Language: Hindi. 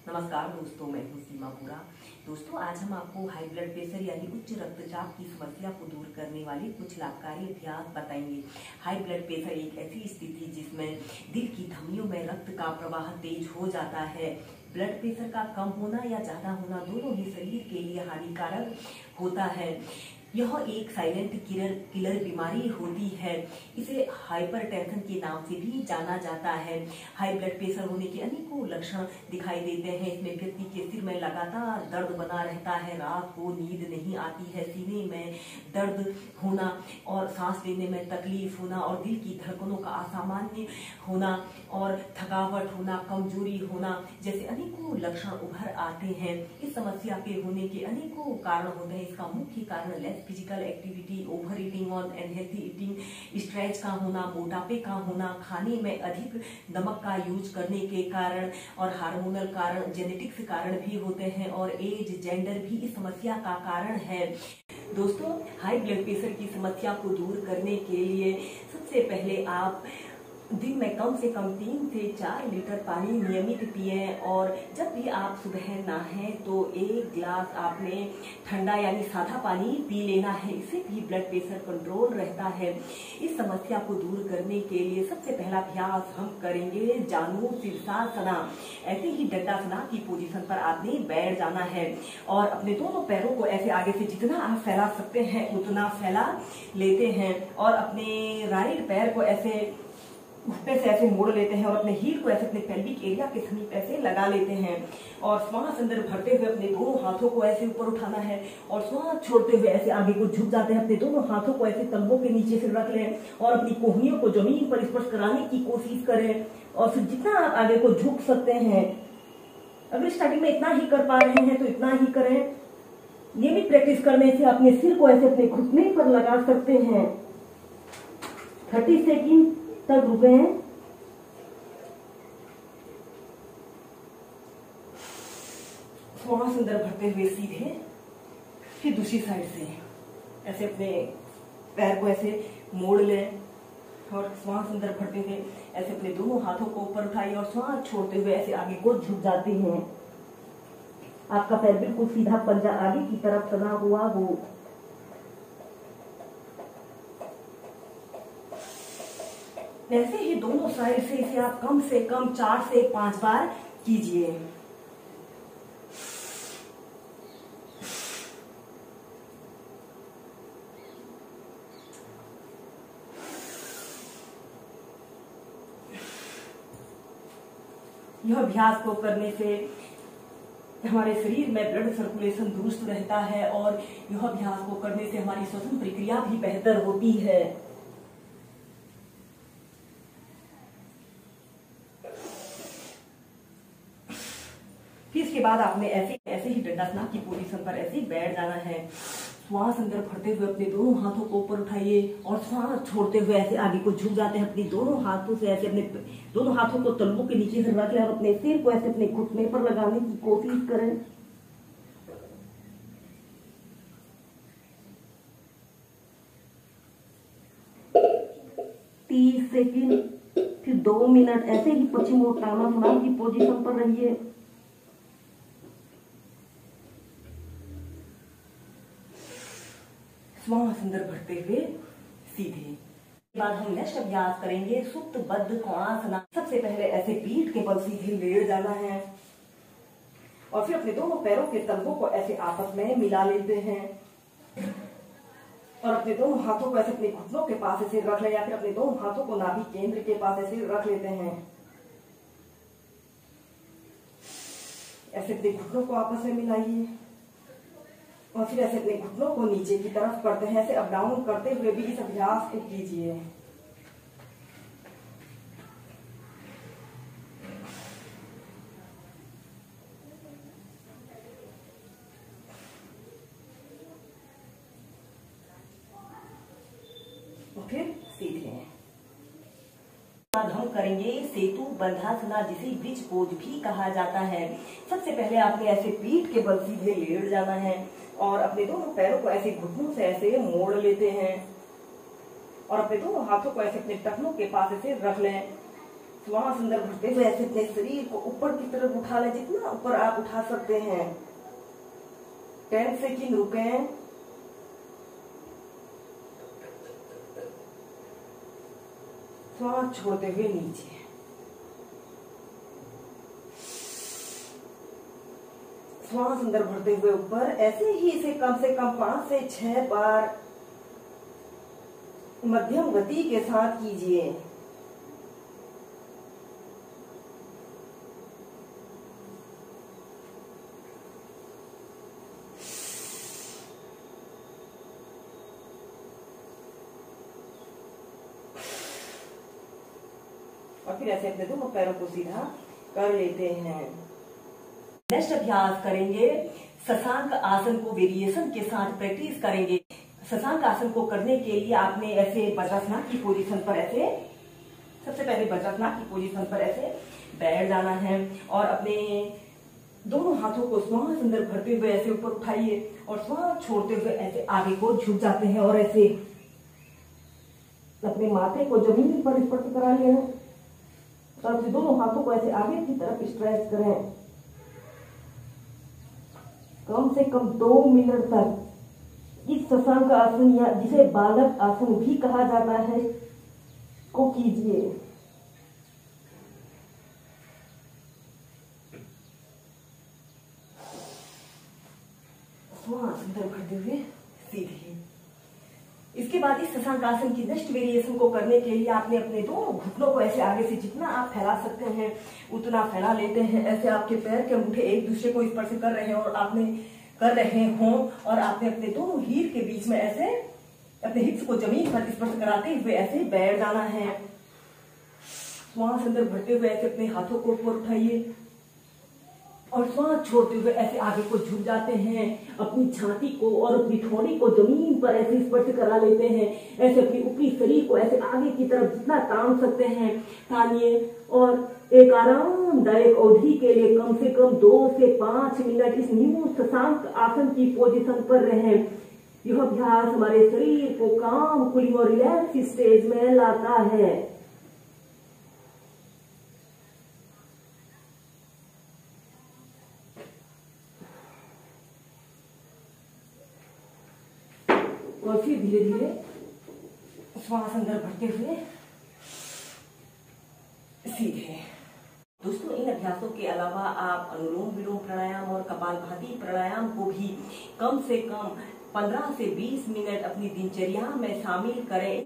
नमस्कार दोस्तों, मैं हूँ सीमा पूरा। दोस्तों, आज हम आपको हाई ब्लड प्रेशर यानी उच्च रक्तचाप की समस्या को दूर करने वाले कुछ लाभकारी अभ्यास बताएंगे। हाई ब्लड प्रेशर एक ऐसी स्थिति जिसमें दिल की धमनियों में रक्त का प्रवाह तेज हो जाता है। ब्लड प्रेशर का कम होना या ज्यादा होना दोनों ही शरीर के लिए हानिकारक होता है। यह एक साइलेंट किलर बीमारी होती है। इसे हाइपरटेंशन के नाम से भी जाना जाता है। हाई ब्लड प्रेशर होने के अनेकों लक्षण दिखाई देते हैं। इसमें व्यक्ति के सिर में लगातार दर्द बना रहता है, रात को नींद नहीं आती है, सीने में दर्द होना और सांस लेने में तकलीफ होना और दिल की धड़कनों का असामान्य होना और थकावट होना, कमजोरी होना जैसे अनेकों लक्षण उभर आते हैं। इस समस्या के होने के अनेकों कारण होते हैं। इसका मुख्य कारण less physical activity, over eating और अनहेल्थी ईटिंग, स्ट्रेच का होना, मोटापे का होना, खाने में अधिक नमक का यूज करने के कारण और हार्मोनल कारण, जेनेटिक्स कारण भी होते हैं और एज, जेंडर भी इस समस्या का कारण है। दोस्तों, हाई ब्लड प्रेशर की समस्या को दूर करने के लिए सबसे पहले आप दिन में कम से कम 3 से 4 लीटर पानी नियमित पिए और जब भी आप सुबह नहाएं तो 1 गिलास आपने ठंडा यानी सादा पानी पी लेना है। इससे भी ब्लड प्रेशर कंट्रोल रहता है। इस समस्या को दूर करने के लिए सबसे पहला अभ्यास हम करेंगे जानु शीर्षासना। ऐसे ही दंडासना की पोजीशन पर आपने बैठ जाना है और अपने दोनों पैरों को ऐसे आगे से जितना आप फैला सकते हैं उतना फैला लेते हैं और अपने राइट पैर को ऐसे घुटने से ऐसे मोड़ लेते हैं और अपने हील को ऐसे अपने पेल्विक एरिया के समीप ऐसे लगा लेते हैं और श्वास अंदर भरते हुए अपने दोनों हाथों को ऐसे ऊपर उठाना है और श्वास छोड़ते हुए ऐसे आगे को झुक जाते हैं। अपने दोनों हाथों को ऐसे तलवों के नीचे से रख लें और अपनी कोहनियों को जमीन पर स्पर्श कराने की कोशिश करें और फिर जितना आप आगे को झुक सकते हैं, अगर स्टार्टिंग में इतना ही कर पा रहे हैं तो इतना ही करें। नियमित प्रैक्टिस करने से अपने सिर को ऐसे अपने घुटने पर लगा सकते हैं। 30 सेकंड तक रुके। श्वास अंदर भरते हुए सीधे, फिर दूसरी साइड से ऐसे अपने पैर को ऐसे मोड़ लें और श्वास अंदर भरते हुए ऐसे अपने दोनों हाथों को ऊपर उठाइए और श्वास छोड़ते हुए ऐसे आगे को झुक जाते हैं। आपका पैर बिल्कुल सीधा, पंजा आगे की तरफ तना हुआ हो। ऐसे ही दोनों साइड से इसे आप कम से कम 4 से 5 बार कीजिए। यह अभ्यास को करने से हमारे शरीर में ब्लड सर्कुलेशन दुरुस्त रहता है और यह अभ्यास को करने से हमारी श्वसन प्रक्रिया भी बेहतर होती है। फिर इसके बाद आपने ऐसे ही दंडासना की पोजीशन पर ऐसे बैठ जाना है। श्वास अंदर भरते हुए अपने दोनों हाथों को ऊपर उठाइए और श्वास छोड़ते हुए ऐसे आगे को झुक जाते हैं। अपनी दोनों हाथों से ऐसे अपने दोनों हाथों को तलवों के नीचे से रख लें और अपने सिर को ऐसे अपने घुटने पर लगाने की कोशिश करें। तीस सेकंड, फिर 2 मिनट ऐसे ही पश्चिमोत्तानासना की पोजीशन पर रहिए। श्वास अंदर भरते हुए सीधे। बाद हम नेक्स्ट अभ्यास करेंगे सुप्त बद्ध कोणासना। सबसे पहले ऐसे पीठ के बल सीधे लेट जाना है और फिर अपने दोनों पैरों के तलवों को ऐसे आपस में मिला लेते हैं और अपने दोनों हाथों को ऐसे अपने घुटनों के पास ऐसे रख ले या फिर अपने दोनों हाथों को नाभि केंद्र के पास ऐसे रख लेते हैं। ऐसे अपने घुटनों को आपस में मिलाइए और फिर ऐसे अपने घुटनों को नीचे की तरफ करते हैं। ऐसे अप डाउन करते हुए भी इस अभ्यास को कीजिए। फिर सीधे। बाद हम करेंगे सेतु बंधासना, जिसे ब्रिज पोज भी कहा जाता है। सबसे पहले आपने ऐसे पीठ के बल सीधे लेट जाना है और अपने दोनों पैरों को ऐसे घुटनों से ऐसे मोड़ लेते हैं और अपने दोनों हाथों को ऐसे अपने टखनों के पास ऐसे रख लें श्वास अंदर भरते हुए ऐसे अपने शरीर को ऊपर की तरफ उठा लें, जितना ऊपर आप उठा सकते हैं। 10 सेकंड रुकें। श्वास छोड़ते हुए नीचे। श्वास अंदर भरते हुए ऊपर। ऐसे ही इसे कम से कम 5 से 6 बार मध्यम गति के साथ कीजिए। और फिर ऐसे अपने दोनों पैरों को सीधा कर लेते हैं। नेक्स्ट अभ्यास करेंगे शशांक आसन को वेरिएशन के साथ प्रैक्टिस करेंगे। शशांक आसन को करने के लिए आपने ऐसे वज्रासन की पोजीशन पर ऐसे सबसे पहले वज्रासन की पोजीशन पर ऐसे बैठ जाना है और अपने दोनों हाथों को श्वास अंदर भरते हुए ऐसे ऊपर उठाइए और श्वास छोड़ते हुए ऐसे आगे को झुक जाते हैं और ऐसे अपने माथे को जमीन पर स्पर्श करा लें और अपने दोनों हाथों को ऐसे आगे की तरफ स्ट्रेच करें। कम से कम 2 मिनट तक इस शशांक आसन या जिसे बालक आसन भी कहा जाता है को कीजिए। श्वास अंदर भरते हुए सीधे। इसके बाद इस शशांक आसन की नेक्स्ट वेरिएशन को करने के लिए आपने अपने दोनों घुटनों को ऐसे आगे से जितना आप फैला सकते हैं उतना फैला लेते हैं। ऐसे आपके पैर के अंगूठे एक दूसरे को स्पर्श कर रहे हैं और आपने कर रहे हों और आपने अपने दोनों हील के बीच में ऐसे अपने हिप्स को जमीन पर स्पर्श कराते हुए ऐसे बैठ जाना है। श्वास अंदर भरते हुए ऐसे अपने हाथों को ऊपर उठाइए और श्वास छोड़ते हुए ऐसे आगे को झुक जाते हैं। अपनी छाती को और अपनी ठोड़ी को जमीन पर ऐसे स्पर्श करा लेते हैं। ऐसे अपनी ऊपरी शरीर को ऐसे आगे की तरफ जितना तान सकते हैं तानिए और एक आरामदायक अवधि के लिए कम से कम 2 से 5 मिनट इस न्यू शशांक आसन की पोजीशन पर रहें। यह अभ्यास हमारे शरीर को काम, कूलिंग और रिलैक्स स्टेज में लाता है। और फिर धीरे धीरे श्वास अंदर भरते हुए सीधे। दोस्तों, इन अभ्यासों के अलावा आप अनुलोम विलोम प्राणायाम और कपालभाति प्राणायाम को भी कम से कम 15 से 20 मिनट अपनी दिनचर्या में शामिल करें।